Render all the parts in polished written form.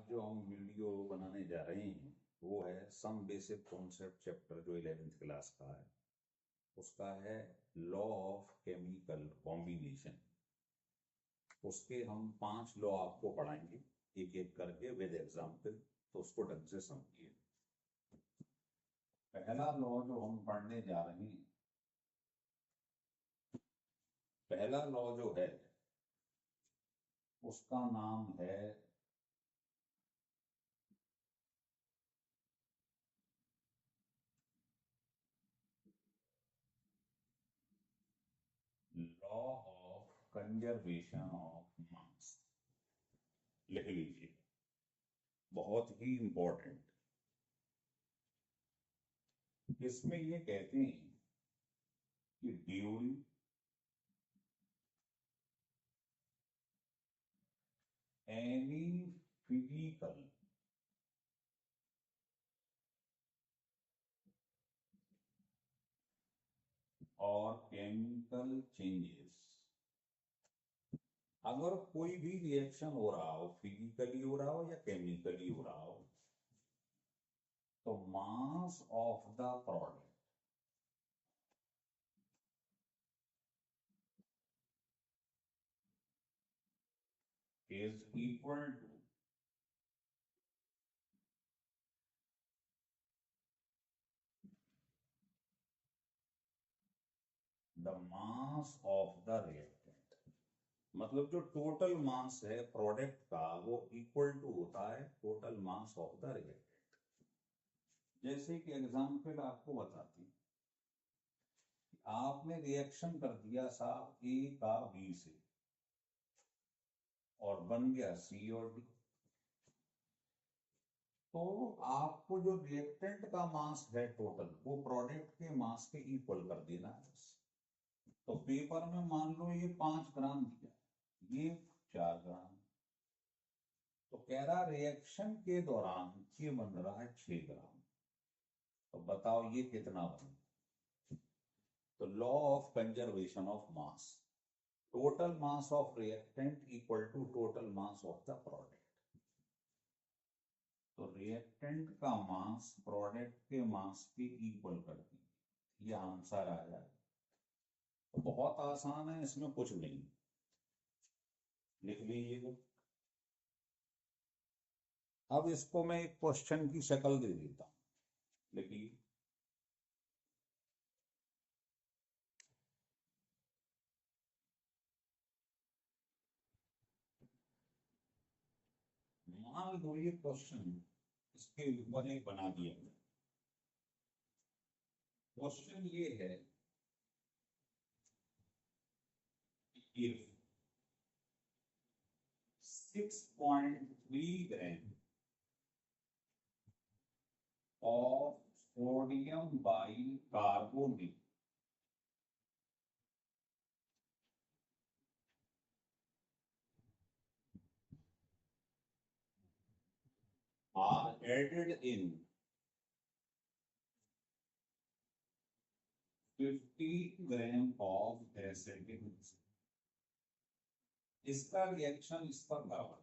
आज जो हम वीडियो बनाने जा रहे हैं वो है सम बेसिक कॉन्सेप्ट चैप्टर जो 11th क्लास का है, उसका है लॉ ऑफ केमिकल कॉम्बिनेशन। उसके हम 5 लॉ आपको पढ़ाएंगे एक एक करके विद एग्जाम्पल, तो उसको ढंग से समझिए। पहला लॉ जो हम पढ़ने जा रहे हैं, पहला लॉ जो है उसका नाम है लॉ ऑफ कंजर्वेशन ऑफ मास। लिख लीजिए, बहुत ही इंपॉर्टेंट। इसमें ये कहते हैं कि ड्यूरिंग एनी फिजिकल और केमिकल चेंजेस, अगर कोई भी रिएक्शन हो रहा हो, फिजिकली हो रहा हो या केमिकली हो रहा हो, तो मास of the product is equal to the mass of the reactant। मतलब जो टोटल मास है प्रोडक्ट का वो इक्वल टू होता है total mass of the reactant. जैसे कि एग्जांपल आपको बताती, आपने रिएक्शन कर दिया साहब ए का बी से और बन गया सी और डी, तो आपको जो रिएक्टेंट का मास है टोटल वो प्रोडक्ट के मास के इक्वल कर देना है। तो पेपर में मान लो ये 5 ग्राम दिया, ये 4 ग्राम, तो कह रहा रिएक्शन के दौरान ये बन रहा है 6 ग्राम। तो बताओ ये कितना बना। तो law of conservation of mass, total mass of reactant equal to total mass of the product. तो रिएक्टेंट का मास प्रोडक्ट के मास के इक्वल कर दी, ये आंसर आ जाए। तो बहुत आसान है, इसमें कुछ नहीं, लिख लीजिए। अब इसको मैं एक क्वेश्चन की शक्ल दे देता हूं, लिखिए। मान लो ये क्वेश्चन इसके ऊपर एक बना दिया। क्वेश्चन ये है, if 6.3 gram of sodium bicarbonate are added in 50 gram of acetic acid, इसका रिएक्शन इस पर बराबर।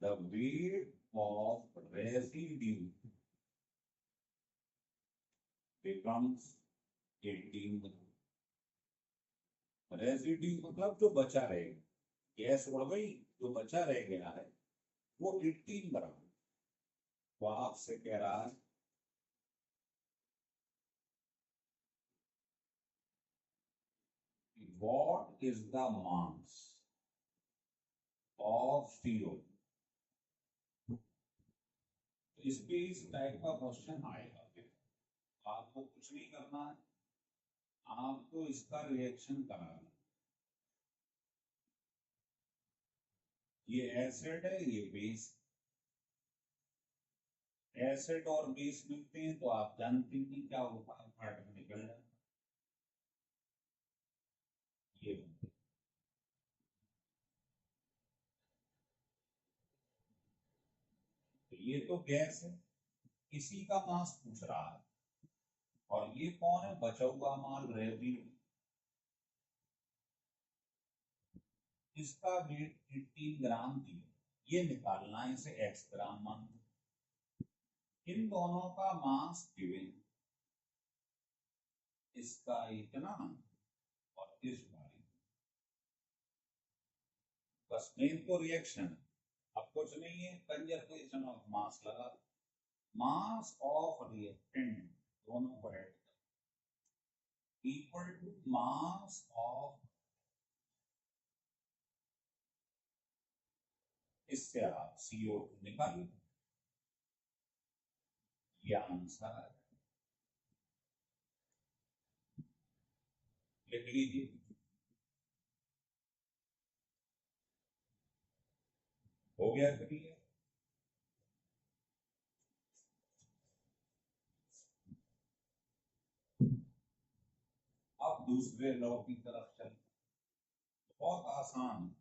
The weight of residue becomes 18 gram. Residue मतलब जो बचा रहेगा, गैस उड़ गई, जो बचा रह गया है वो 18 ग्राम। वो आपसे कह रहा है what is the mass of CO। इस पे इस टाइप का क्वेश्चन आएगा। आपको कुछ नहीं करना है, आपको इसका रिएक्शन कराना। ये एसिड है, ये बेस। एसिड और बेस मिलते हैं तो आप जानते हैं कि क्या होता है, पार्टिकल निकल जाता है। ये तो ये तो गैस है, इसी का मास पूछ रहा है। और ये कौन है, बचा हुआ माल रेसिड्यू। इसका वेट 18 ग्राम दिया, ये निकालना है, इसे x ग्राम मान लो। इन दोनों का मास गिवन, इसका इतना और इस वाली, बस मेन तो रिएक्शन, अब कुछ नहीं है, कंजर्वेशन ऑफ मास लगा, मास ऑफ रिएक्टेंट दोनों को add equal to mass of, इससे आप CO2 निकालिए, यह आंसर है, लिख लीजिए। हो गया क्लियर। अब दूसरे लॉ की तरफ चल, बहुत आसान,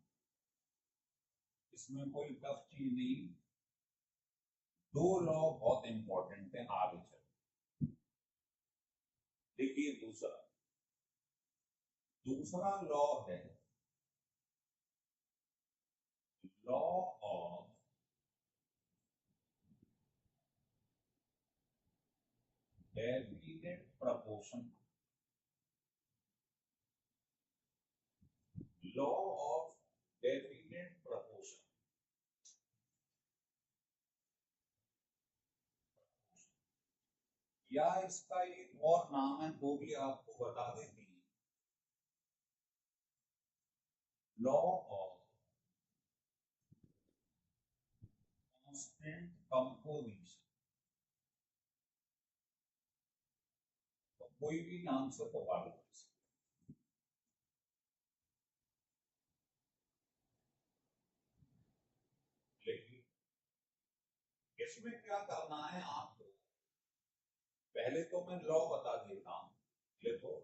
इसमें कोई टफ चीज नहीं, दो लॉ बहुत इंपॉर्टेंट है, आगे चल। देखिए दूसरा, दूसरा लॉ है law of definite proportion, law of definite proportion, या इसका एक और नाम है, वो भी आपको बता देती है, लॉ ऑफ कांस्टेंट कंपोजिशन, तो कोई भी नाम से पुकार लो। लेकिन इसमें क्या करना है आपको, पहले तो मैं लॉ बता देता हूं, देखो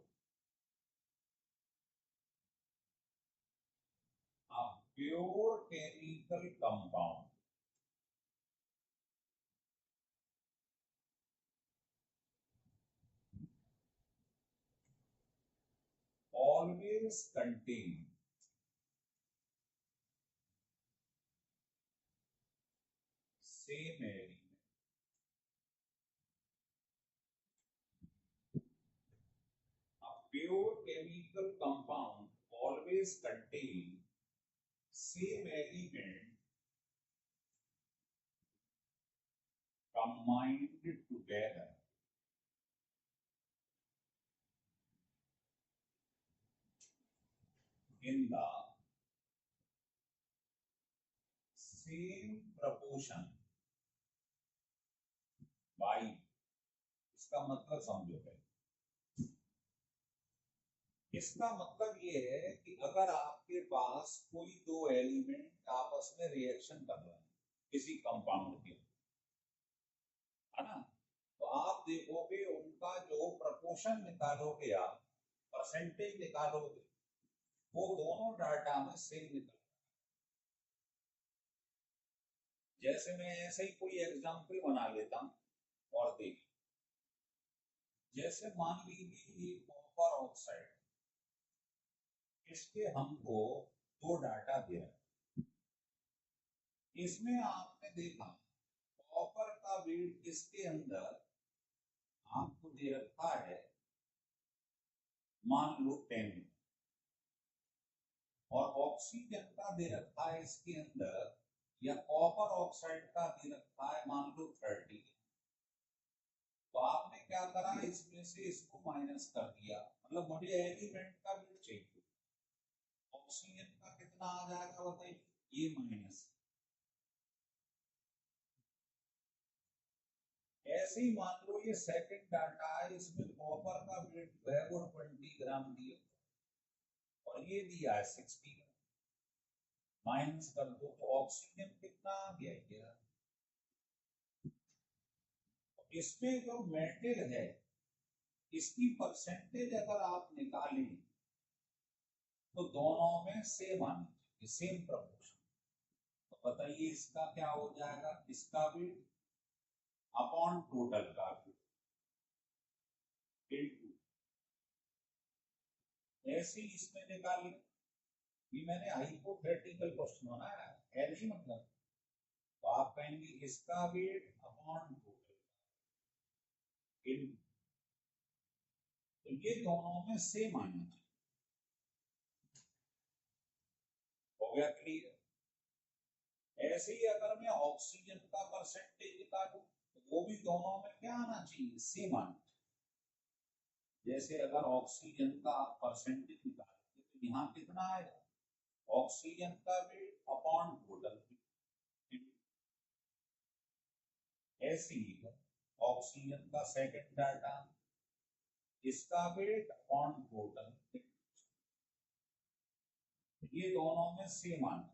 आप pure chemical compound always contain same element, a pure chemical compound always contain same element combined together in the same proportion by, इसका मतलब समझो पहले, इसका मतलब ये है कि अगर आपके पास कोई दो एलिमेंट आपस में रिएक्शन कर रहे हैं किसी कंपाउंड के, है ना, तो आप देखोगे उनका जो प्रपोर्शन निकालोगे, आप परसेंटेज निकालोगे, वो दोनों डाटा में सेम निकल, जैसे मैं ऐसे ही कोई एग्जांपल बना लेता हूं और देखिए, जैसे मान लीजिए ये कॉपर ऑक्साइड, इसके हमको दो डाटा दे रहे, इसमें आपने देखा कॉपर का वेट इसके अंदर आपको दे रखा है, मान लो 10, और ऑक्सीजन का दे रखा है इसके अंदर, या कॉपर ऑक्साइड का दे रखा है मान लो 30, तो आपने क्या करा, इसमें से इसको माइनस कर दिया, मतलब मुझे एलिमेंट का वेट चाहिए, ऑक्सीजन का कितना आ जाएगा बताइए, ये माइनस, ऐसे ही मान लो ये सेकंड डाटा है, इसमें कॉपर का वेट जो है वो 20 ग्राम दिया, और ये दिया है 60 ग्राम, माइनस कर दो तो ऑक्सीजन कितना आ गया, इसमें जो मेटल है इसकी परसेंटेज अगर आप निकालें तो दोनों में सेम आनी चाहिए, सेम प्रपोर्शन, तो बताइए इसका क्या हो जाएगा, इसका भी अपॉन टोटल का भी इनटू, ऐसे ही इसमें निकालिए, ये मैंने हाइपोथेटिकल क्वेश्चन बनाया है नहीं मतलब। तो आप कहेंगे इसका वेट अपॉन टोटल, तो ये दोनों में सेम आना चाहिए। हो गया क्लियर? ऐसे ही अगर मैं ऑक्सीजन का परसेंटेज निकालूं तो वो भी दोनों में क्या आना चाहिए, सेम आना चाहिए। जैसे अगर ऑक्सीजन का परसेंटेज निकालेंगे तो यहाँ कितना आएगा, ऑक्सीजन का वेट अपॉन टोटल। ऐसे ही ऑक्सीजन का सेकंड डाटा, इसका वेट अपॉन टोटल, ये दोनों में सेम आना,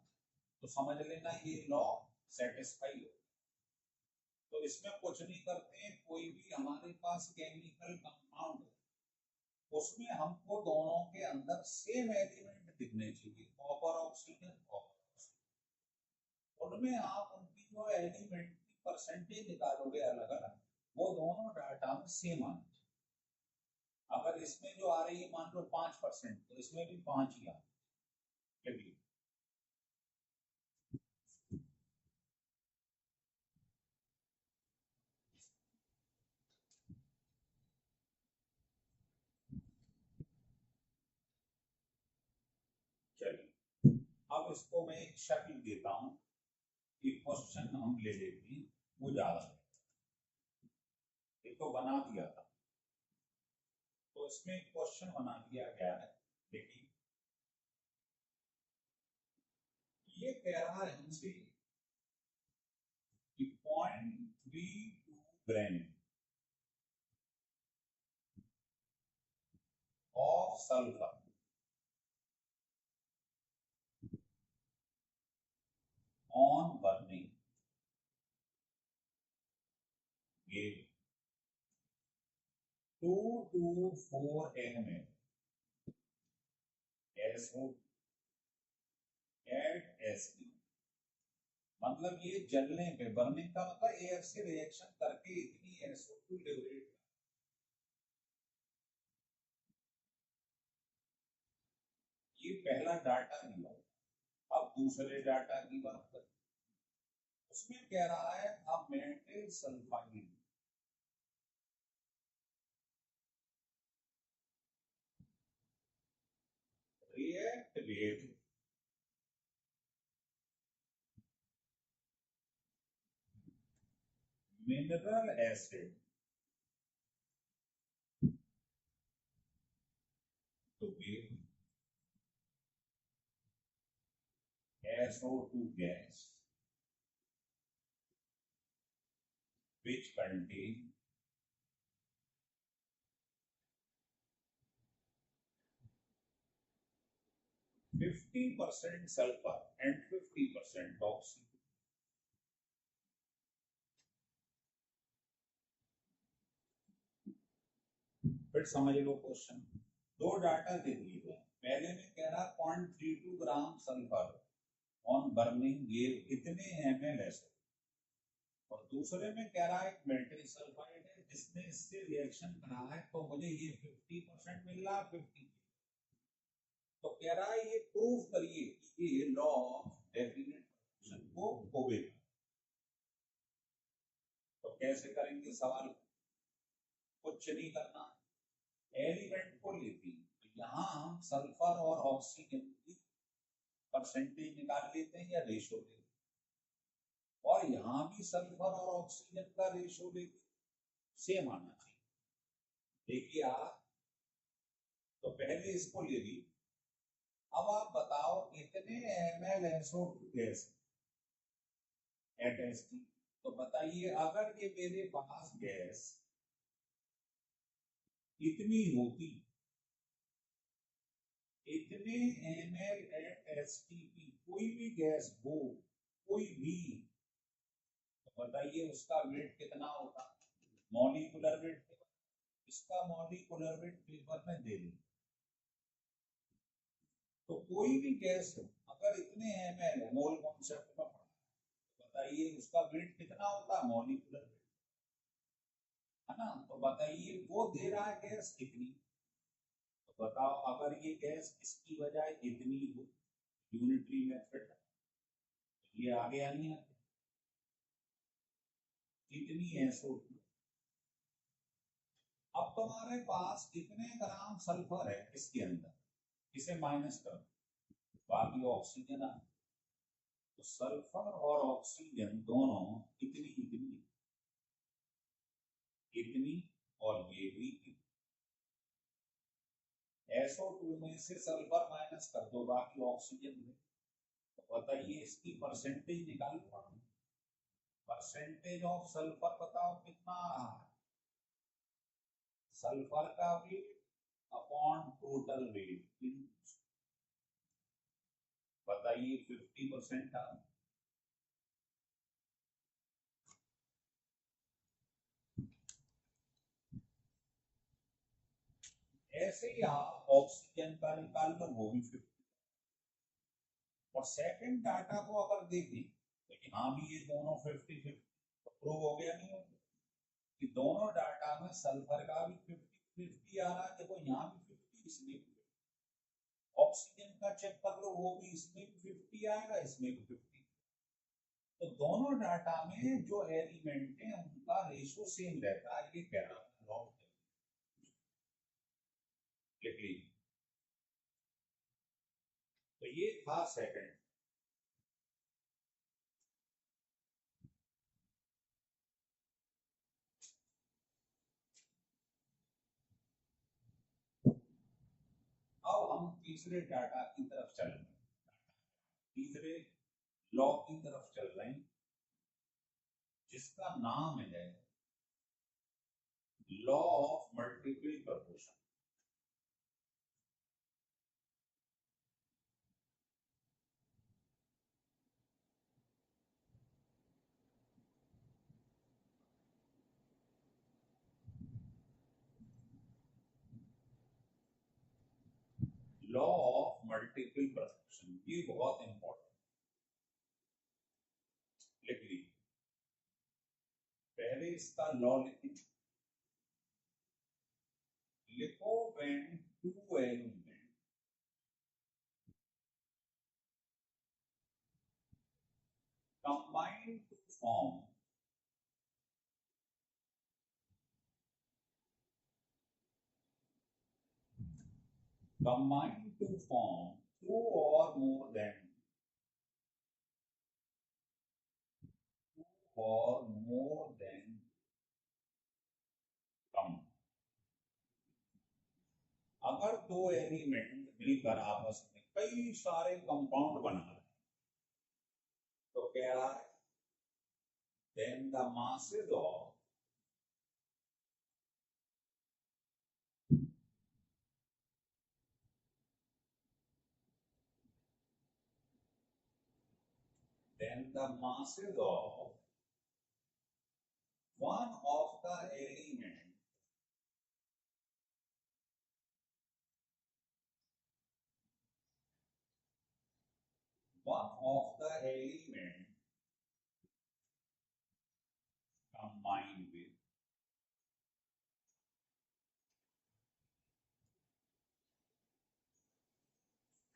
तो समझ लेना ये लॉ सेटिस्फाई हो। तो इसमें कुछ नहीं करते हैं, कोई भी हमारे पास केमिकल कंपाउंड है उसमें हमको दोनों के अंदर सेम एलिमेंट दिखने चाहिए, कॉपर ऑक्सीजन कॉपर ऑक्सीजन। उनमें आप उनकी जो एलिमेंट की परसेंटेज निकालोगे अलग अलग, वो दोनों डाटा में सेम आना चाहिए। अगर इसमें जो आ रही है मान लो 5%, तो इसमें भी 5 ही आ चलिए। चलिए अब इसको मैं एक शक्ल देता हूं कि क्वेश्चन हम ले लेते हैं, वो ज्यादा है। एक तो बना दिया था, तो इसमें क्वेश्चन बना दिया गया है। देखिए ये कह रहा है हमसे कि 0.32 gram of sulphur on burning gave 224 ml SO at SD। मतलब ये जलने पे, बर्निंग का मतलब एयर से रिएक्शन करके इतनी SO2 लिबरेट। ये पहला डाटा दिया। अब दूसरे डाटा की बात करें, उसमें कह रहा है अब metal sulphide react with mineral acid to give SO2 gas which contain 50% sulfur and 50% oxygen। फिर समझ लो क्वेश्चन, दो डाटा दे दिए गए। पहले में कह रहा 0.32 ग्राम सल्फर ऑन बर्निंग गिव इतने ml एसओ, और दूसरे में कह रहा है मेटल सल्फाइड है जिसने इससे रिएक्शन करा है, तो मुझे ये 50% मिल रहा है 50। तो कह रहा है ये प्रूव करिए कि ये लॉ ऑफ डेफिनेट प्रोपोर्शन को होगा। तो कैसे करेंगे सवाल, कुछ नहीं करना, एलिमेंट को लेती, तो यहाँ हम सल्फर और ऑक्सीजन की परसेंटेज निकाल लेते हैं या रेशो लेते हैं, और यहाँ भी सल्फर और ऑक्सीजन का रेशो लेते, सेम आना चाहिए। देखिए आप, तो पहले इसको ले ली। अब आप बताओ कितने ml SO2 gas at ST. तो बताइए अगर ये मेरे पास गैस इतनी होती, इतने ml एट एसटीपी, कोई भी गैस हो, कोई भी, तो बताइए उसका वेट कितना होता, मॉलिक्यूलर वेट। इसका मॉलिक्यूलर वेट पेपर में दे दें। तो कोई भी गैस अगर इतने ml है, मोल कॉन्सेप्ट में पढ़ा, तो बताइए उसका वेट कितना होता, मॉलिक्यूलर वेट, है ना। तो बताइए वो दे रहा है गैस कितनी, तो बताओ अगर ये गैस इसकी बजाय इतनी हो, यूनिटरी मेथड, ये आ गया नहीं आगे, कितनी SO2। अब तुम्हारे पास कितने ग्राम सल्फर है इसके अंदर, इसे माइनस कर, बाकी ऑक्सीजन आ, तो सल्फर और ऑक्सीजन दोनों इतनी इतनी इतनी और ये भी इतनी। SO2 में से सल्फर माइनस कर दो, बाकी ऑक्सीजन में, तो बताइए इसकी परसेंटेज निकालो, परसेंटेज ऑफ सल्फर बताओ कितना आ रहा है, सल्फर का वेट अपॉन टोटल वेट, बताइए 50% आ, ऐसे ही आप ऑक्सीजन का निकाल लो, वो भी 50। और सेकंड डाटा को अगर देखें तो यहाँ भी ये दोनों 50-50, तो प्रूव हो गया नहीं हो कि दोनों डाटा में सल्फर का भी 50-50 आ रहा है, देखो यहाँ भी 50, इसमें भी 50। ऑक्सीजन का चेक कर लो, वो भी इसमें भी 50 आएगा, इसमें भी 50। तो दोनों डाटा में जो एलिमेंट है उनका रेशियो सेम रहता है, ये कह रहा था लॉग, लिख लीजिए। तो ये था सेकंड। अब हम तीसरे डाटा की तरफ चल रहे हैं, तीसरे लॉ की तरफ चल रहे हैं, जिसका नाम है law of multiple proportion. Law of multiple proportion, ये बहुत इंपॉर्टेंट, लिख लीजिए। पहले इसका लॉ लिखें, लिखो when two element combine to form two or more than कम। अगर दो एलिमेंट मिलकर आपस में कई सारे कंपाउंड बना रहे, तो कह रहा है then the masses of one of the element combined with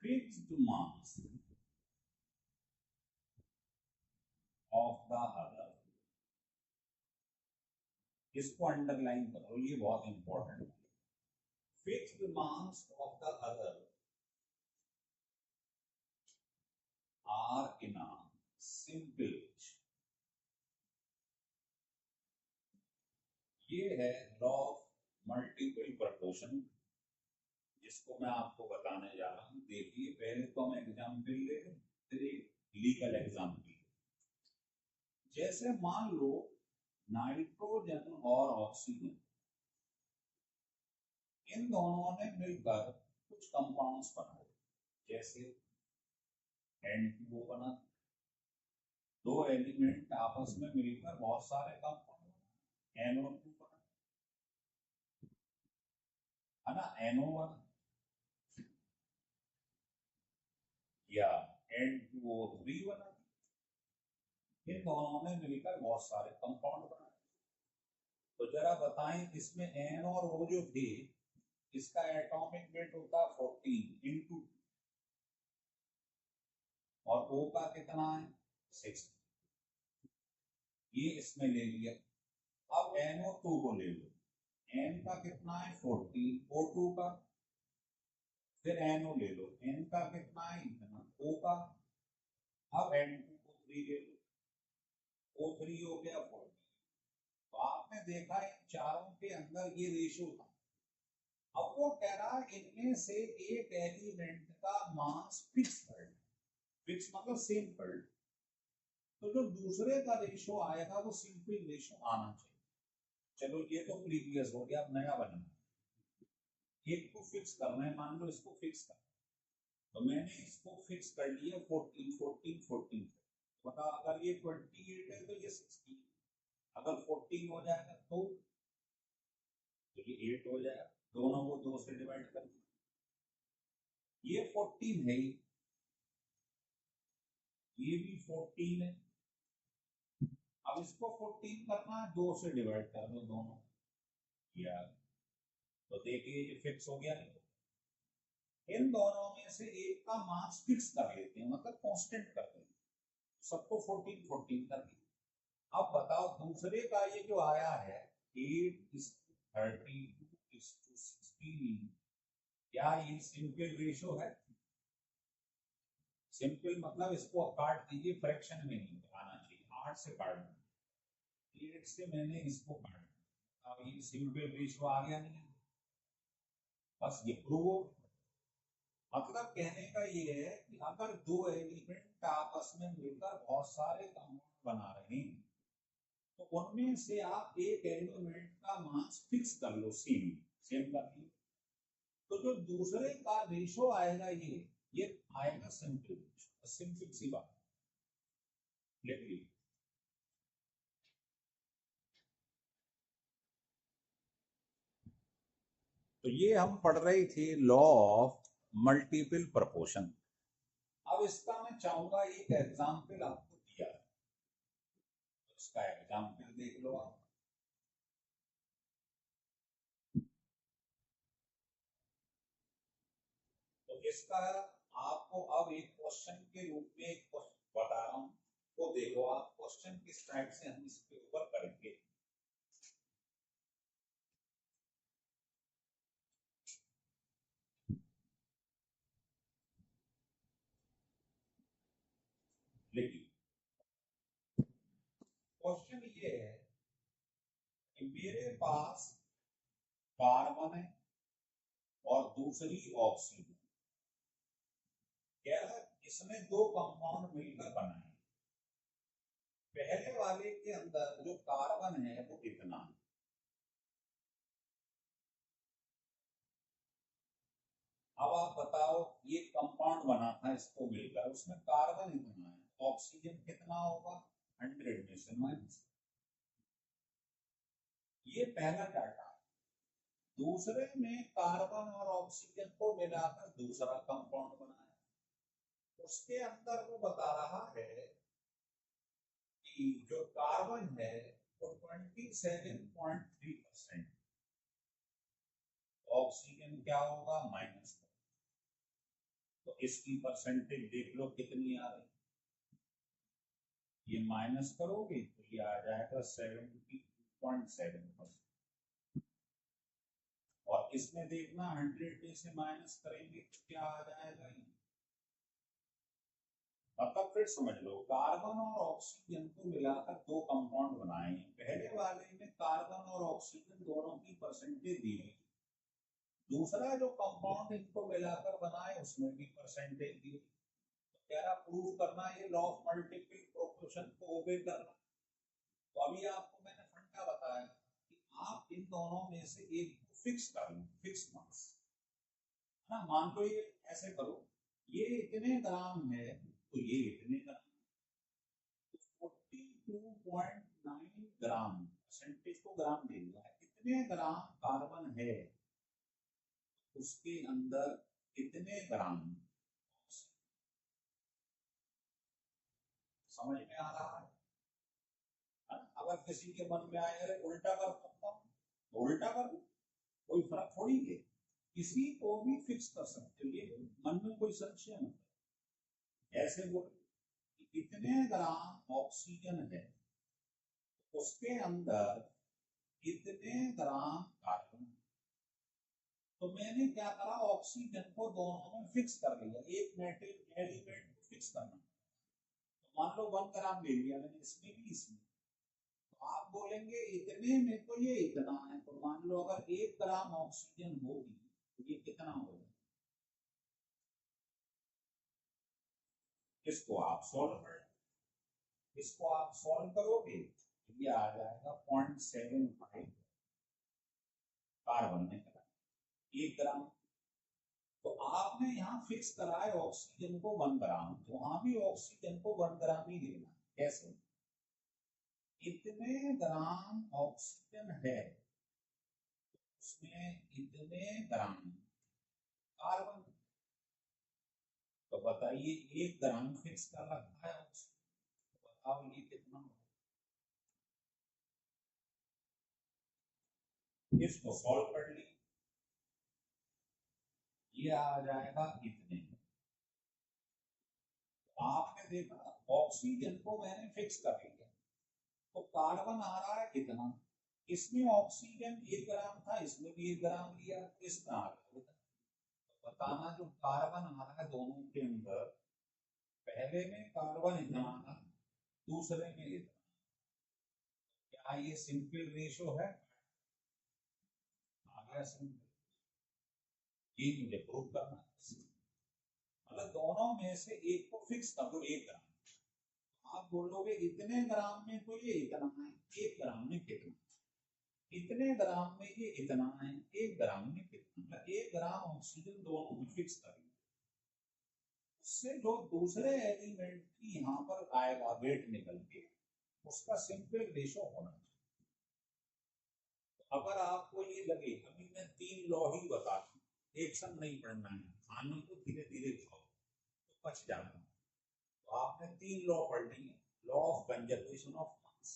fixed mass of the other, इसको अंडरलाइन करो, ये बहुत इंपॉर्टेंट है। Fixed mass of the other are in a simple, ये है लॉ ऑफ मल्टीपल प्रपोर्शन, जिसको मैं आपको बताने जा रहा हूं। देखिए पहले तो हम एग्जाम्पल ले, फिर लीगल एग्जाम्पल। जैसे मान लो नाइट्रोजन और ऑक्सीजन, इन दोनों ने मिलकर कुछ कंपाउंड्स बनाए, जैसे N2O बना, दो एलिमेंट आपस में मिलकर बहुत सारे कंपाउंड बना, NO2 बना, है ना, NO1 या N2O3 बना, इन दोनों ने मिलकर बहुत सारे कंपाउंड बनाए। तो जरा बताएं, इसमें N और O जो थे, इसका एटॉमिक वेट होता 14 इंटू, O का कितना है 6, ये इसमें ले लिया। अब NO2 को ले लो, N का कितना है 14, O2 का, फिर NO ले लो, N का कितना है इतना, O का, अब N2O3 ले लो, O3 हो गया 14। तो आपने देखा इन चारों के अंदर ये रेशियो था। अब वो कह रहा है इनमें से एक एलिमेंट का मास फिक्स कर, फिक्स मतलब सेम कर, तो जो दूसरे का रेशियो आएगा वो सिंपल रेशियो आना चाहिए। चलो ये तो प्रीवियस हो गया, अब नया बना, एक को फिक्स करना है, मान लो इसको फिक्स करना, तो मैंने इसको फिक्स कर लिया 14 14 14। बता अगर ये 28 है तो ये 16, अगर 14 हो जाएगा तो ये 8 हो जाएगा, दोनों को 2 से डिवाइड कर, ये 14 है, ये भी 14 है। अब इसको 14 करना है, 2 से डिवाइड कर दो दोनों, या तो देखिए ये फिक्स हो गया। इन दोनों में से एक का मास फिक्स कर लेते हैं, मतलब कांस्टेंट कर देते हैं, सबको 14 14 कर दिया। अब बताओ दूसरे का ये जो आया है 8:32:16, क्या ये सिंपल रेशियो है? सिंपल मतलब इसको काट दीजिए, फ्रैक्शन में नहीं आना चाहिए, 8 से काट दो, 8 से मैंने इसको काट दिया, अब ये सिंपल रेशियो आ गया नहीं, बस ये प्रूव हो। मतलब कहने का ये है कि अगर दो एलिमेंट आपस में मिलकर बहुत सारे कंपाउंड बना रहे हैं, तो उनमें से आप एक एलिमेंट का मास फिक्स कर लो, सेम सेम कर लो, तो जो दूसरे का रेशो आएगा ये आएगा सिंपल रेशो, सिंपल सी बात लिख लीजिए। तो ये हम पढ़ रही थी लॉ ऑफ मल्टीपल प्रपोर्शन। अब इसका मैं चाहूंगा एक एग्जाम्पल आपको दिया है, उसका एग्जाम्पल देख लो आप। तो इसका आपको अब एक क्वेश्चन के रूप में एक क्वेश्चन बता रहा हूं, तो देखो आप क्वेश्चन किस टाइप से हम इसके ऊपर करेंगे। देखिए क्वेश्चन ये है कि मेरे पास कार्बन है और दूसरी ऑक्सीजन, क्या है इसमें दो कंपाउंड मिलकर बना है, पहले वाले के अंदर जो कार्बन है वो कितना है, अब आप बताओ ये कंपाउंड बना था इसको मिलकर, उसमें कार्बन इतना है, ऑक्सीजन कितना होगा 100 में से माइनस, ये पहला डाटा। दूसरे में कार्बन और ऑक्सीजन को मिलाकर दूसरा कंपाउंड बनाया, उसके अंदर वो बता रहा है कि जो कार्बन है वो 27.3%, ऑक्सीजन क्या होगा -, तो इसकी परसेंटेज देख लो कितनी आ रही, ये माइनस करोगे तो ये आ जाएगा 70.7%, और इसमें देखना 100 में से माइनस करेंगे तो क्या आ जाएगा, मतलब फिर समझ लो कार्बन और ऑक्सीजन को मिलाकर दो कंपाउंड बनाए, पहले वाले में कार्बन और ऑक्सीजन दोनों की परसेंटेज दी गई, दूसरा जो कंपाउंड इनको मिलाकर बनाए उसमें भी परसेंटेज दी, तो क्या प्रूव करना ये लॉ ऑफ मल्टीपल प्रोपोर्शन को ओबे करना। तो अभी आपको मैंने फंडा बताया कि आप इन दोनों में से एक को फिक्स कर लो, फिक्स मास है ना, मान लो ये ऐसे करो, ये इतने ग्राम है तो ये इतने ग्राम, 42.9 ग्राम, परसेंटेज को ग्राम दे दिया है, कितने ग्राम कार्बन है उसके अंदर कितने ग्राम, समझ में आ रहा है? अगर किसी के मन में आए अरे उल्टा कर सकता हूँ तो उल्टा कर दो, कोई फर्क थोड़ी है, किसी को भी फिक्स कर सकते हो, ये मन में कोई संशय नहीं, ऐसे बोल इतने ग्राम ऑक्सीजन है, उसके अंदर इतने ग्राम कार्बन। तो मैंने क्या करा, ऑक्सीजन को दोनों में फिक्स कर लिया, एक मेटल एलिमेंट को फिक्स करना। तो मान लो 1 ग्राम ले लिया मैंने, इसमें भी इसमें। तो आप बोलेंगे इतने में तो ये इतना है, तो मान लो अगर 1 ग्राम ऑक्सीजन होगी तो ये कितना होगा, इसको आप सॉल्व कर, इसको आप सॉल्व करोगे ये आ जाएगा 0.75 कार्बन निकला 1 ग्राम। तो आपने यहाँ फिक्स करा है ऑक्सीजन को 1 ग्राम, तो वहां भी ऑक्सीजन को 1 ग्राम ही लेना। कैसे, इतने ग्राम ऑक्सीजन है, उसमें इतने ग्राम कार्बन। तो बताइए 1 ग्राम फिक्स कर रखा है ऑक्सीजन, तो बताओ ये कितना होगा। इसको सॉल्व कर ली, ये आ जाएगा इतने। आपने देखा ऑक्सीजन को मैंने फिक्स कर लिया, तो कार्बन आ रहा है कितना, इसमें ऑक्सीजन 1 ग्राम था, इसमें भी 1 ग्राम लिया, इसमें आ गया। तो बताना जो कार्बन आ रहा है दोनों के अंदर, पहले में कार्बन इतना था, दूसरे में इतना, क्या ये सिंपल रेशो है, आ गया सिंपल। ये मुझे प्रूव करना है, मतलब दोनों में से एक को फिक्स कर दो 1 ग्राम। आप बोलोगे इतने ग्राम में तो ये इतना है, 1 ग्राम में कितना, इतने ग्राम में ये इतना है, 1 ग्राम में कितना, 1 ग्राम ऑक्सीजन दोनों में फिक्स कर, उससे जो दूसरे एलिमेंट की यहाँ पर आएगा वेट निकल के, उसका सिंपल रेशो होना चाहिए। तो अगर आपको ये लगे, अभी मैं 3 लॉ ही बता दूं, एक संग नहीं पढ़ना है, खाने को धीरे धीरे खाओ तो पच जाना। तो आपने 3 लॉ पढ़ ली, law of conservation of mass,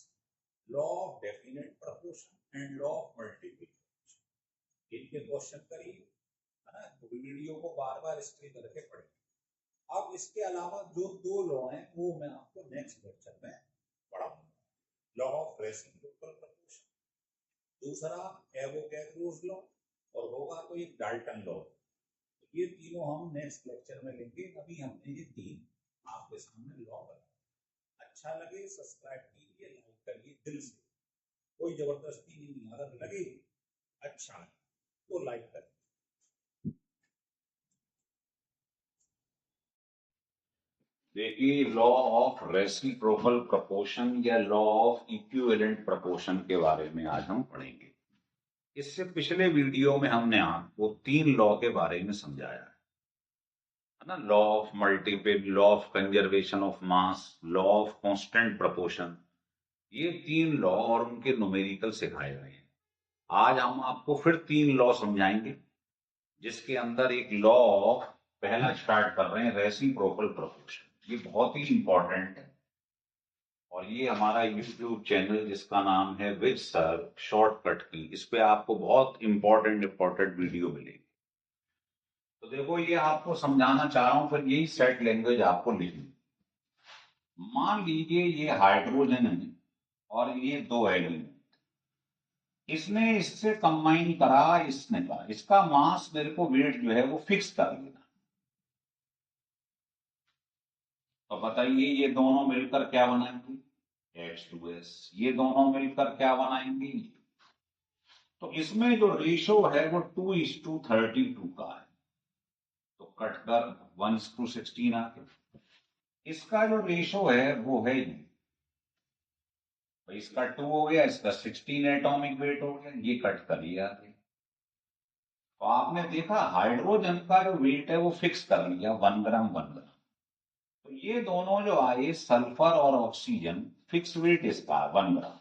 law of definite proportion and law of multiplication. इनके क्वेश्चन करिए, है ना, तो वीडियो को बार बार स्टे करके पढ़िए। अब इसके अलावा जो 2 लॉ हैं वो मैं आपको नेक्स्ट लेक्चर में पढ़ाऊंगा। लॉ ऑफ रेसिप्रोकल प्रोपोर्शन, दूसरा एवोगैड्रोस लॉ, और होगा तो एक डाल्टन लॉ। तो ये तीनों हम नेक्स्ट लेक्चर में लेंगे। अभी हमने ये 3 आपके सामने लॉ बनाए। अच्छा लगे सब्सक्राइब कीजिए, लाइक करिए दिल से, कोई जबरदस्ती नहीं, अगर लगे अच्छा तो लाइक करिए। देखिए लॉ ऑफ रेसिप्रोकल प्रोपोर्शन या लॉ ऑफ इक्विवेलेंट प्रोपोर्शन के बारे में आज हम पढ़ेंगे। इससे पिछले वीडियो में हमने आपको 3 लॉ के बारे में समझाया है ना, law of multiple, law of conservation of mass, law of constant proportion. ये 3 लॉ और उनके न्यूमेरिकल सिखाए गए हैं। आज हम आपको फिर 3 लॉ समझाएंगे, जिसके अंदर एक लॉ ऑफ, पहला स्टार्ट कर रहे हैं रेसिप्रोकल प्रोपोर्शन। ये बहुत ही इंपॉर्टेंट है, और ये हमारा यूट्यूब चैनल जिसका नाम है विद सर शॉर्टकट की, इस पे आपको बहुत इंपॉर्टेंट वीडियो मिलेगी। तो देखो ये आपको समझाना चाह रहा हूं, फिर यही सेट लैंग्वेज आपको लिखनी। मान लीजिए ये हाइड्रोजन है और ये 2 एलिमेंट, इसने इससे कंबाइन करा, इसने करा, इसका मास मेरे को वेट जो है वो फिक्स कर लेना। तो बताइए ये दोनों मिलकर क्या बनाएंगे, H2S। ये दोनों मिलकर क्या बनाएंगे, तो इसमें जो रेशो है वो 2:32 का है। तो कटकर 1:16 आ गया। इसका जो रेशो है वो है ये, तो इसका 2 हो गया, इसका 16 एटॉमिक वेट हो गया, ये कट कर लिया। तो आपने देखा हाइड्रोजन का जो वेट है वो फिक्स कर लिया 1 ग्राम 1 ग्राम। तो ये दोनों जो आए सल्फर और ऑक्सीजन, फिक्स वेट इसका 1 ग्राम।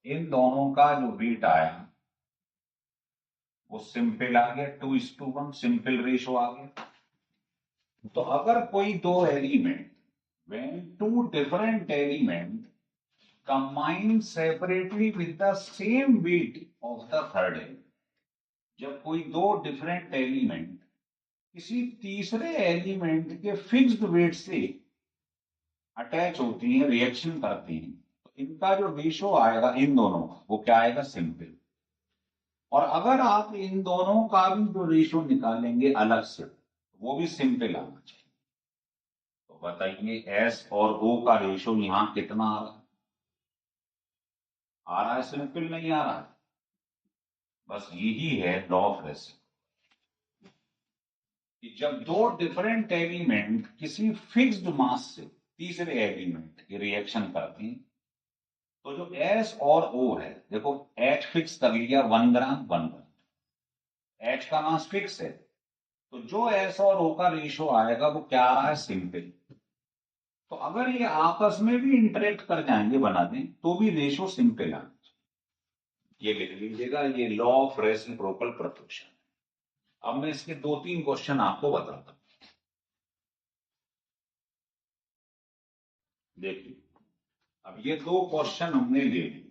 इन दोनों का जो वेट आया वो सिंपल आ गया, 2:1, सिंपल रेशो आ गया। तो अगर कोई 2 element, when 2 different element combine separately with the same weight of the third element, जब कोई 2 डिफरेंट एलिमेंट किसी तीसरे एलिमेंट के फिक्स्ड वेट से अटैच होती हैं, रिएक्शन करती हैं, तो इनका जो रेशो आएगा इन दोनों का, वो क्या आएगा? सिंपल। और अगर आप इन दोनों का भी जो रेशो निकालेंगे अलग से, वो भी सिंपल आना चाहिए। तो बताइए एस और ओ का रेशो यहां कितना आ रहा है? आ रहा है सिंपल? नहीं आ रहा है? बस यही है लॉ ऑफ रेसिप्रोसिटी, कि जब दो डिफरेंट एलिमेंट किसी फिक्स्ड मास से तीसरे एलिमेंट की रिएक्शन करते हैं, तो जो एस और ओ है, देखो एच फिक्स कर लिया 1 ग्राम 1 ग्राम, एच का मास फिक्स है, तो जो एस और ओ का रेशियो आएगा वो क्या आ रहा है? सिंपल। तो अगर ये आपस में भी इंटरेक्ट कर जाएंगे, बना दें, तो भी रेशियो सिंपल आना चाहिए। ये लिख लीजिएगा, ये लॉ ऑफ रेसिप्रोकल प्रोपोर्शन। अब मैं इसके 2-3 क्वेश्चन आपको बताता हूं। देखिए, अब ये 2 क्वेश्चन हमने ले लिए।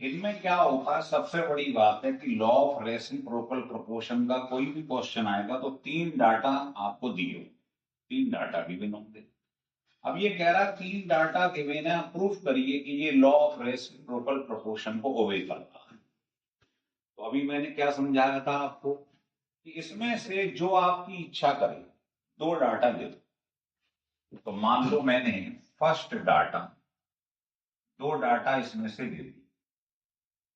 इनमें क्या होता है, सबसे बड़ी बात है कि लॉ ऑफ रेसिप्रोकल प्रोपोर्शन का कोई भी क्वेश्चन आएगा तो 3 डाटा आपको दिए, 3 डाटा गिवन होंगे। अब ये कह रहा है 3 डाटा गिवन है, प्रूफ करिए कि ये लॉ ऑफ रेसिप्रोकल प्रोपोर्शन को ओबे करता है। तो अभी मैंने क्या समझाया था आपको कि इसमें से जो आपकी इच्छा करे 2 डाटा दे दो। तो मान लो मैंने फर्स्ट डाटा, 2 डाटा इसमें से दे दी,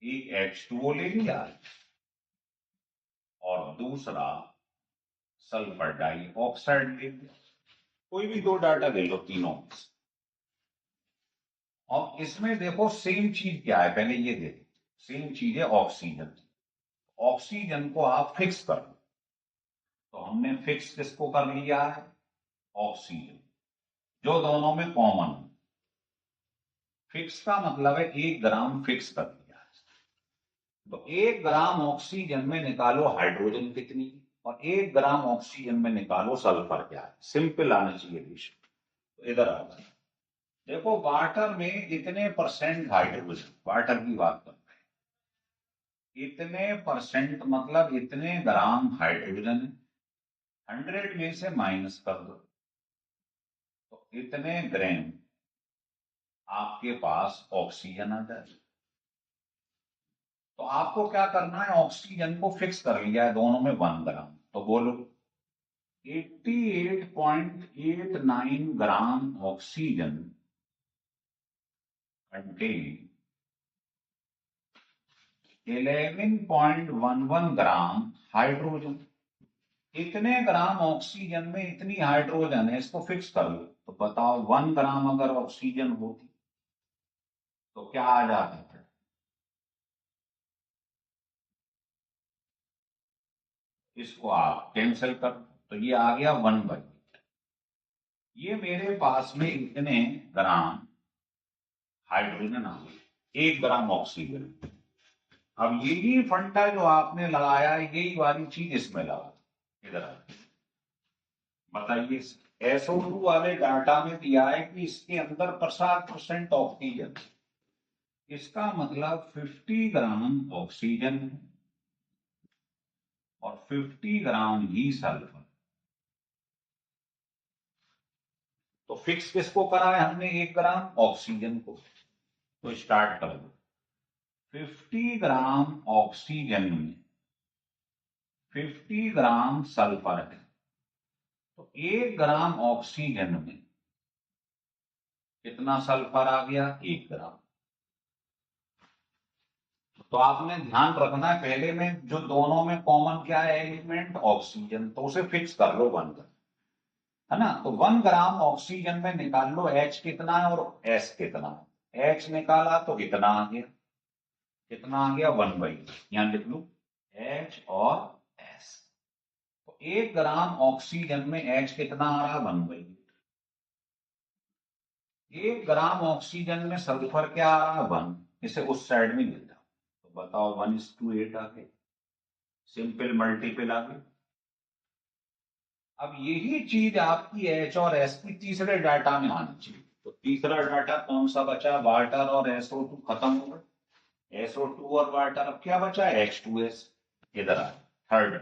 एक H2O ले लिया और दूसरा सल्फर डाइऑक्साइड ले लिया। कोई भी 2 डाटा ले लो तीनों में से। और इसमें देखो सेम चीज क्या है, पहले ये देखो, सेम चीज है ऑक्सीजन। ऑक्सीजन को आप फिक्स कर लो, तो हमने फिक्स किसको कर लिया है? ऑक्सीजन, जो दोनों में कॉमन है। फिक्स का मतलब है 1 ग्राम फिक्स कर दिया है। तो 1 ग्राम ऑक्सीजन में निकालो हाइड्रोजन कितनी, और 1 ग्राम ऑक्सीजन में निकालो सल्फर क्या है। सिंपल आना चाहिए रेशियो। तो इधर आ जाए, देखो वाटर में इतने परसेंट हाइड्रोजन, वाटर की बात कर रहे हैं, इतने परसेंट मतलब इतने ग्राम हाइड्रोजन है। 100 में से माइनस कर दो, तो इतने ग्राम आपके पास ऑक्सीजन आ जाए। तो आपको क्या करना है, ऑक्सीजन को फिक्स कर लिया है दोनों में 1 ग्राम, तो बोलो 88.89 gram oxygen contain 11.11 gram hydrogen. इतने ग्राम ऑक्सीजन में इतनी हाइड्रोजन है, इसको फिक्स कर लो। तो बताओ 1 ग्राम अगर ऑक्सीजन होती तो क्या आ जाता है? इसको आप कैंसिल कर, तो ये आ गया 1/8। ये मेरे पास में इतने ग्राम हाइड्रोजन आ गए, 1 ग्राम ऑक्सीजन। अब यही फंडा जो आपने लगाया है, यही वाली चीज इसमें लगा। इधर बताइए, SO2 वाले डाटा में दिया है कि इसके अंदर 50% ऑक्सीजन, इसका मतलब 50 ग्राम ऑक्सीजन है और 50 ग्राम ही सल्फर। तो फिक्स किसको करा है हमने? 1 ग्राम ऑक्सीजन को। तो स्टार्ट कर दो, 50 ग्राम ऑक्सीजन में 50 ग्राम सल्फर है, तो 1 ग्राम ऑक्सीजन में कितना सल्फर आ गया? 1 ग्राम। तो आपने ध्यान रखना है, पहले में जो दोनों में कॉमन क्या है एलिमेंट? ऑक्सीजन, तो उसे फिक्स कर लो 1 ग्राम, है ना। तो 1 ग्राम ऑक्सीजन में निकाल लो H कितना है और S कितना है। H निकाला तो कितना आ गया? कितना आ गया? 1/8। यहां लिख लो H और S। तो 1 ग्राम ऑक्सीजन में H कितना आ रहा? 1/8। 1 ग्राम ऑक्सीजन में सल्फर क्या आ रहा? 1। इसे उस साइड में लिख दो, तो बताओ 1:8 आ गए। सिंपल मल्टीपल आ गए। अब यही चीज आपकी H और S की तीसरे डाटा में आनी चाहिए। तो तीसरा डाटा कौन सा बचा? वाटर और SO2 खत्म हो गए। SO2 और वाटर, अब क्या बचा? H2S। इधर आ थर्ड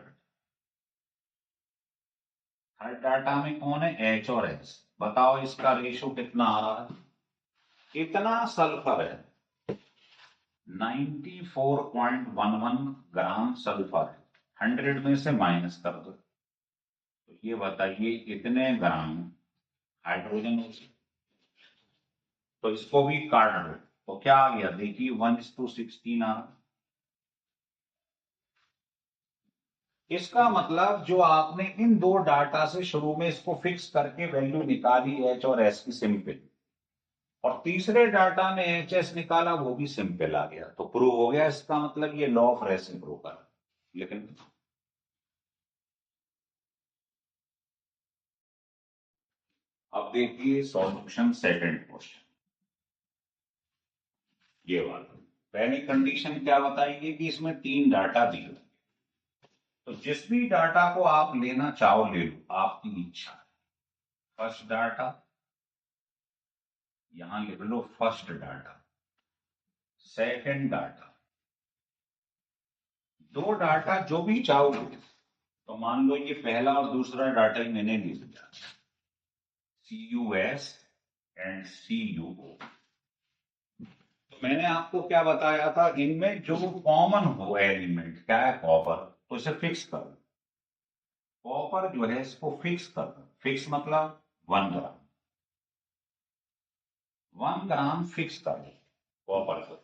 हर डाटा में कौन है, एच और एस। बताओ इसका रेशो कितना आ रहा है, इतना सल्फर है 94.11 ग्राम सल्फर है, 100 में से माइनस कर दो तो ये बताइए कितने ग्राम हाइड्रोजन हो सकते। तो इसको भी काट दो तो क्या आ गया, देखिए 1:16 आ रहा। इसका मतलब जो आपने इन दो डाटा से शुरू में इसको फिक्स करके वैल्यू निकाली एच और एस की सिंपल, और तीसरे डाटा में एच एस निकाला वो भी सिंपल आ गया, तो प्रूव हो गया। इसका मतलब ये लॉ ऑफ रेसिप्रोकल। लेकिन अब देखिए सॉल्यूशन सेकंड क्वेश्चन, ये वाला। पहली कंडीशन क्या बताइए कि इसमें 3 डाटा दिए, तो जिस भी डाटा को आप लेना चाहो ले लो, आपकी इच्छा है। फर्स्ट डाटा, यहां लिख लो फर्स्ट डाटा, सेकंड डाटा, दो डाटा जो भी चाहो। तो मान लो ये पहला और दूसरा डाटा ही मैंने लिख दिया, CuS एंड CuO। तो मैंने आपको क्या बताया था, इनमें जो कॉमन हो एलिमेंट क्या है, कॉपर, तो इसे फिक्स कर दो। कॉपर जो है इसको फिक्स कर दो, फिक्स मतलब 1 ग्राम, 1 ग्राम फिक्स कर दो कॉपर को,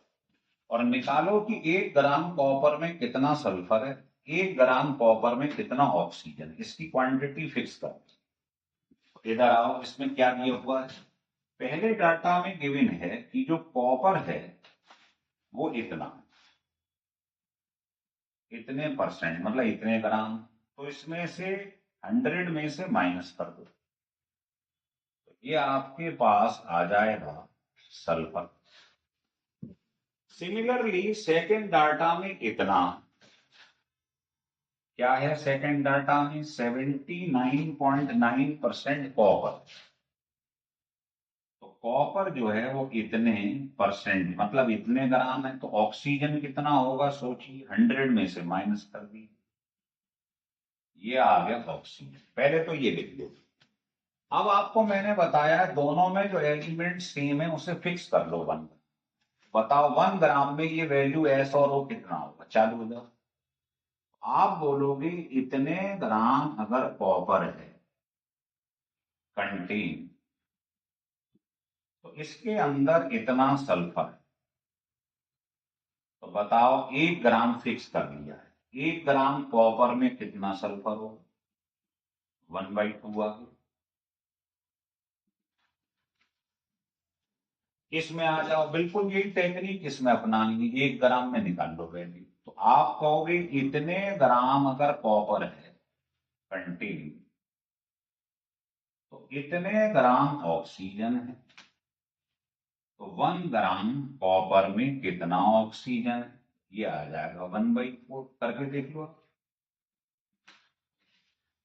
और निकालो कि 1 ग्राम कॉपर में कितना सल्फर है, 1 ग्राम कॉपर में कितना ऑक्सीजन, इसकी क्वांटिटी फिक्स कर दो। इधर आओ, इसमें क्या दिया हुआ है, पहले डाटा में गिवन है कि जो कॉपर है वो इतना, इतने परसेंट मतलब इतने ग्राम, तो इसमें से 100 में से माइनस कर दो तो ये आपके पास आ जाएगा सल्फर। सिमिलरली सेकेंड डाटा में इतना, क्या है सेकेंड डाटा में, 79.9% कॉपर। तो कॉपर जो है वो इतने परसेंट मतलब इतने ग्राम है, तो ऑक्सीजन कितना होगा सोचिए, 100 में से माइनस कर दी, ये आ गया ऑक्सीजन। पहले तो ये लिख लो। अब आपको मैंने बताया दोनों में जो एलिमेंट सेम है उसे फिक्स कर लो 1। बताओ 1 ग्राम में ये वैल्यू एस और ओ कितना होगा, चालू हो जाओ। आप बोलोगे इतने ग्राम अगर कॉपर है कंटेन, तो इसके अंदर इतना सल्फर है, तो बताओ 1 ग्राम फिक्स कर लिया है, 1 ग्राम कॉपर में कितना सल्फर होगा, 1/2 आ गया। इसमें आ जाओ, बिल्कुल यही टेक्निक इसमें अपनानी है, 1 ग्राम में निकाल लो वैल्यू। तो आप कहोगे इतने ग्राम अगर कॉपर है कंटेन, तो इतने ग्राम ऑक्सीजन है, तो 1 ग्राम कॉपर में कितना ऑक्सीजन है, ये आ जाएगा 1/4। करके देख लो।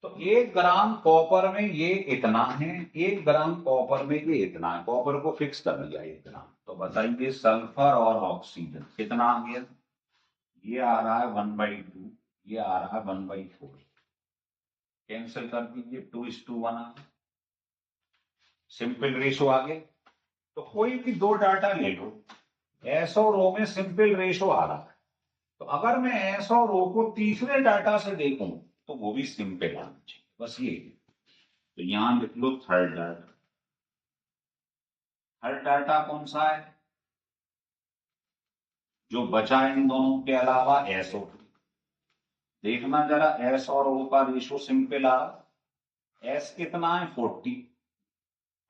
तो 1 ग्राम कॉपर में ये इतना है, 1 ग्राम कॉपर में ये इतना है, कॉपर को फिक्स कर लिया 1 ग्राम। तो बताइए सल्फर और ऑक्सीजन कितना आ गया, ये आ रहा है 1/2, ये आ रहा है 1/4। कैंसिल कर दीजिए, 2:1 आ गया, सिंपल रेशो आ गया। तो कोई भी दो डाटा ले लो, एस और ओ में सिंपल रेशो आ रहा है, तो अगर मैं एस और ओ को तीसरे डाटा से देखूं तो वो भी सिंपल आना चाहिए, बस ये। तो यहां लिख लो थर्ड डाटा। थर्ड डाटा कौन सा है, जो बचा इन दोनों के अलावा एस ओ। देखना जरा एस और ओ का रेशो सिंपल आ रहा, एस कितना है 40,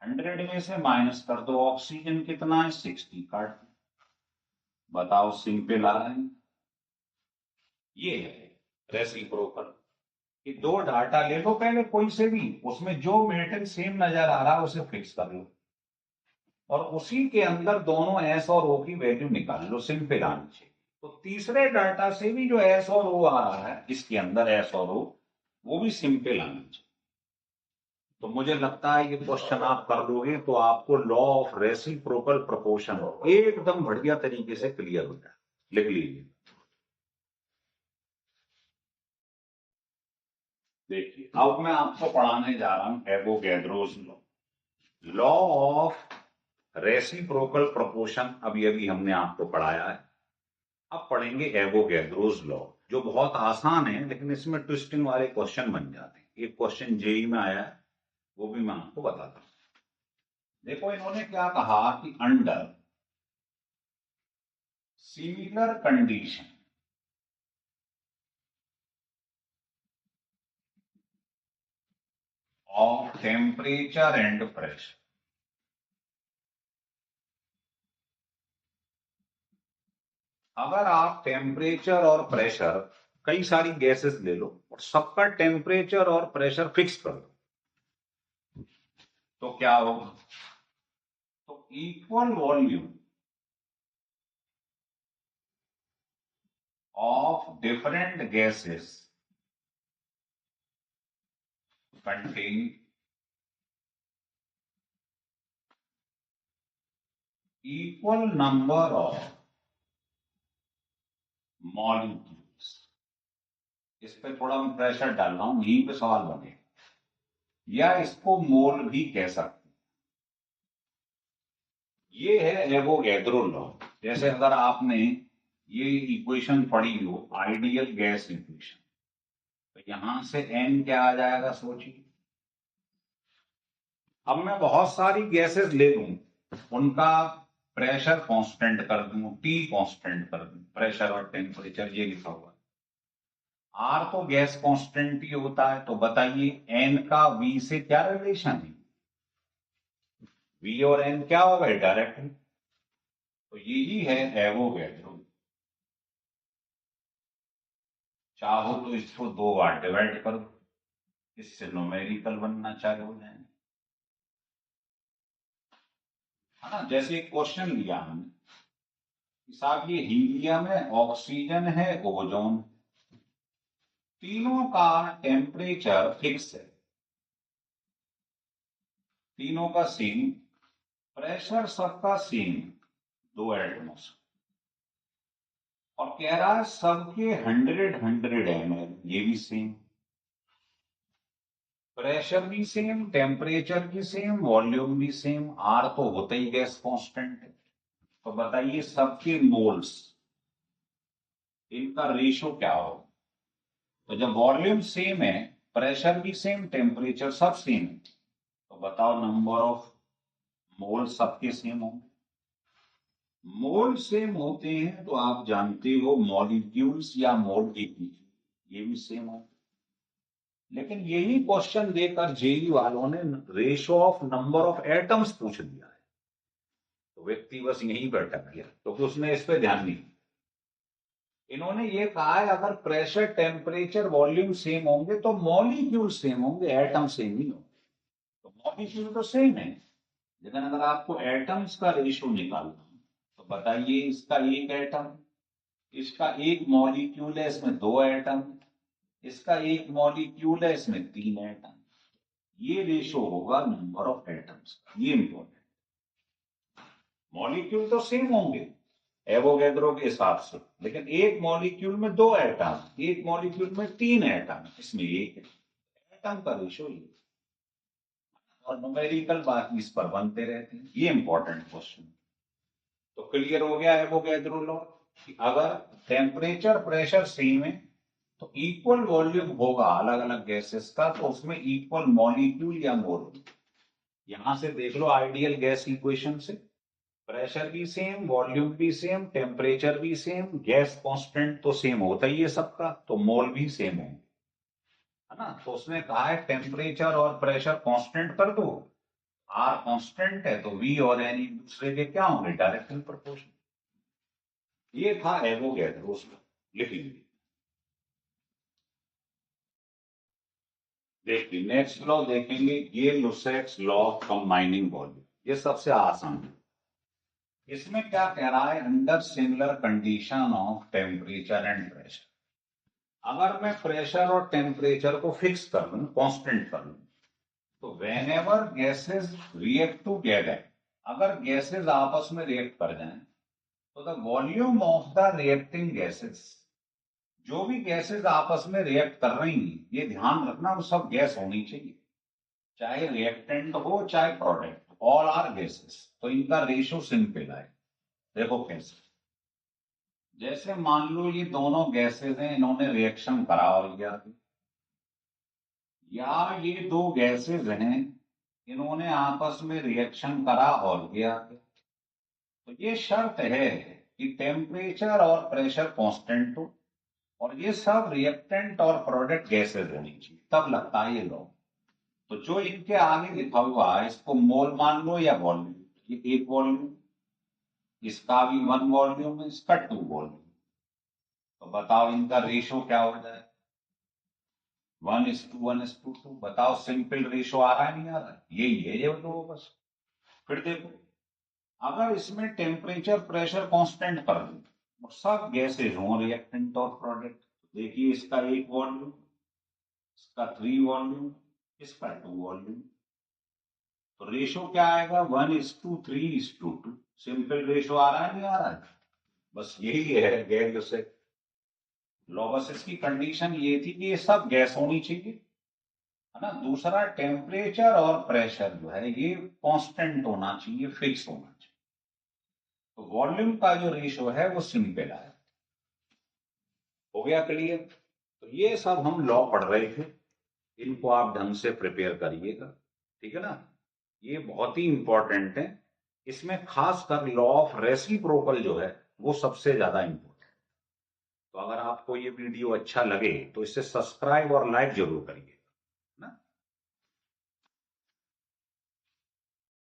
100 में से माइनस कर दो, ऑक्सीजन कितना है 60, काट दो। बताओ सिंपल आ रहा है, ये है रेसिप्रोकल। ये दो डाटा ले लो पहले कोई से भी, उसमें जो मेटल सेम नजर आ रहा है उसे फिक्स कर लो, और उसी के अंदर दोनों एस और ओ की वैल्यू निकाल लो, सिंपल आनी चाहिए। तो तीसरे डाटा से भी जो एस और ओ आ रहा है, इसके अंदर एस और ओ, वो भी सिंपल आना चाहिए। तो मुझे लगता है ये क्वेश्चन आप कर लोगे तो आपको लॉ ऑफ रेसिप्रोकल प्रोपोर्शन एकदम बढ़िया तरीके से क्लियर हो जाए। लिख लीजिए। देखिए अब मैं आपको पढ़ाने जा रहा हूं Avogadro's law, law of reciprocal proportion. अभी अभी हमने आपको पढ़ाया है, अब पढ़ेंगे एवोगैड्रोस लॉ, जो बहुत आसान है लेकिन इसमें ट्विस्टिंग वाले क्वेश्चन बन जाते हैं। एक क्वेश्चन जेई में आया है, वो भी मैं आपको बताता हूं। देखो इन्होंने क्या कहा कि under similar condition of temperature and pressure, अगर आप टेम्परेचर और प्रेशर, कई सारी गैसेस ले लो और सबका टेम्परेचर और प्रेशर फिक्स कर दो, तो क्या होगा? तो equal volume of different gases contain equal number of molecules. इस पे थोड़ा मैं प्रेशर डाल रहा हूं, यहीं पे सवाल बने, या इसको मोल भी कह सकते हैं। ये है एवोगैड्रो लॉ। जैसे अगर आपने ये इक्वेशन पढ़ी हो, आइडियल गैस इक्वेशन, तो यहां से एन क्या आ जाएगा सोचिए। अब मैं बहुत सारी गैसेस ले लूं, उनका प्रेशर कांस्टेंट कर दूं, टी कांस्टेंट कर दूं, प्रेशर और टेम्परेचर ये लिखा हुआ है। आर तो गैस कांस्टेंट ही होता है, तो बताइए एन का वी से क्या रिलेशन है? वी और एन क्या होगा? डायरेक्ट। तो यही है एवोगैड्रो। चाहो तो इसको दो बार डिवाइड करो, इससे न्यूमेरिकल बनना चालू हो जाएंगे, है ना। जैसे एक क्वेश्चन लिया हमने, साहब ये हीलियम है, ऑक्सीजन है, ओजोन, तीनों का टेम्परेचर फिक्स है, तीनों का सेम, प्रेशर सबका सेम, दो एटमॉस, और कह रहा है सबके 100 ml, ये भी सेम, प्रेशर भी सेम, टेम्परेचर भी सेम, वॉल्यूम भी सेम, आर तो होता ही गैस कांस्टेंट है। तो बताइए सबके मोल्स, इनका रेशो क्या होगा? तो जब वॉल्यूम सेम है, प्रेशर भी सेम, टेम्परेचर सब सेम है, तो बताओ नंबर ऑफ मोल सबके सेम होंगे। मोल सेम होते हैं तो आप जानते हो मॉलिक्यूल्स या मोल ये भी सेम होंगे। लेकिन यही क्वेश्चन देकर जेई वालों ने ratio of number of atoms पूछ दिया है, तो व्यक्ति बस यहीं पर अटक गया, तो उसने इस पर ध्यान नहीं। इन्होंने ये कहा है अगर प्रेशर टेम्परेचर वॉल्यूम सेम होंगे तो मॉलिक्यूल सेम होंगे, एटम सेम नहीं होंगे। तो मॉलिक्यूल तो सेम है, लेकिन अगर आपको एटम्स का रेशो निकालना तो बताइए इसका एक एटम, इसका एक मॉलिक्यूल है, इसमें दो एटम, इसका एक मॉलिक्यूल है, इसमें तीन एटम, ये रेशो होगा नंबर ऑफ एटम्स का। ये इंपॉर्टेंट, मॉलिक्यूल तो सेम होंगे एवोगैड्रो के हिसाब से, लेकिन एक मॉलिक्यूल में दो एटम, एक मॉलिक्यूल में तीन एटम, इसमें एक एटम का रेशो ये, और न्यूमेरिकल बाकी इस पर बनते रहते हैं। ये इंपॉर्टेंट क्वेश्चन। तो क्लियर हो गया एवोगैड्रो लॉ कि अगर टेम्परेचर प्रेशर सेम है तो इक्वल वॉल्यूम होगा अलग अलग गैसेस का, तो उसमें इक्वल मॉलिक्यूल या मोल। यहां से देख लो आइडियल गैस इक्वेशन से, प्रेशर भी सेम, वॉल्यूम भी सेम, टेम्परेचर भी सेम, गैस कांस्टेंट तो सेम होता ही है सबका, तो मोल भी सेम होंगे, है ना। तो उसने कहा है टेम्परेचर और प्रेशर कांस्टेंट कर दो, आर कांस्टेंट है तो वी और एन एक दूसरे के क्या होंगे? Directly proportional. ये था एवोगैड्रोस लॉ, लिख लीजिए। देखिए नेक्स्ट लॉ देखेंगे, ये लुसेक्स लॉ ऑफ कंबाइनिंग वॉल्यूम, ये सबसे आसान है। इसमें क्या कह रहा है? Under similar condition of temperature and pressure, अगर मैं प्रेशर और टेम्परेचर को फिक्स कर लूं, कांस्टेंट कर लूं, तो when ever gases react together, अगर गैसेज आपस में रिएक्ट कर जाएं, तो the volume of the reacting gases जो भी गैसेस आपस में रिएक्ट कर रही हैं, ये ध्यान रखना वो सब गैस होनी चाहिए, चाहे रिएक्टेंट हो चाहे प्रोडक्ट, ऑल आर गैसेस। तो इनका रेशियो सिंपल है। देखो कैसे, जैसे मान लो ये दोनों गैसेस हैं, इन्होंने रिएक्शन करा और या ये दो गैसेस हैं, इन्होंने आपस में रिएक्शन करा और किया, तो ये शर्त है कि टेम्परेचर और प्रेशर कांस्टेंट हो और ये सब रिएक्टेंट और प्रोडक्ट गैसेस होनी चाहिए, तब लगता है ये लॉ। तो जो इनके आगे लिखा हुआ है, इसको मोल मान लो या वॉल्यूम, ये एक वॉल्यूम, इसका भी 1 वॉल्यूम, इसका 2 वॉल्यूम। तो बताओ इनका रेशियो क्या हो जाए, 1:1:2। बताओ सिंपल रेशियो आ रहा है नहीं आ रहा है, यही है ये दो बस। फिर देखो, अगर इसमें टेम्परेचर प्रेशर कांस्टेंट कर दूं और सब गैसेज हों रिएक्टेंट और प्रोडक्ट, देखिए इसका 1 वॉल्यूम, इसका 3 वॉल्यूम, इसका 2 वॉल्यूम। तो रेशियो क्या आएगा, 1:3:2। सिंपल रेशियो आ रहा है नहीं आ रहा है, बस यही है गैस से लॉ। बस इसकी कंडीशन ये थी कि ये सब गैस होनी चाहिए, है ना। दूसरा, टेम्परेचर और प्रेशर जो है ये कांस्टेंट होना चाहिए, फिक्स होना चाहिए। तो वॉल्यूम का जो रेशियो है वो सिंपल है। हो गया क्लियर। तो ये सब हम लॉ पढ़ रहे थे, इनको आप ढंग से प्रिपेयर करिएगा, ठीक है ना। ये बहुत ही इंपॉर्टेंट है, इसमें खासकर लॉ ऑफ रेसिप्रोकल जो है वो सबसे ज्यादा इंपॉर्टेंट। तो अगर आपको ये वीडियो अच्छा लगे तो इसे सब्सक्राइब और लाइक जरूर करिए।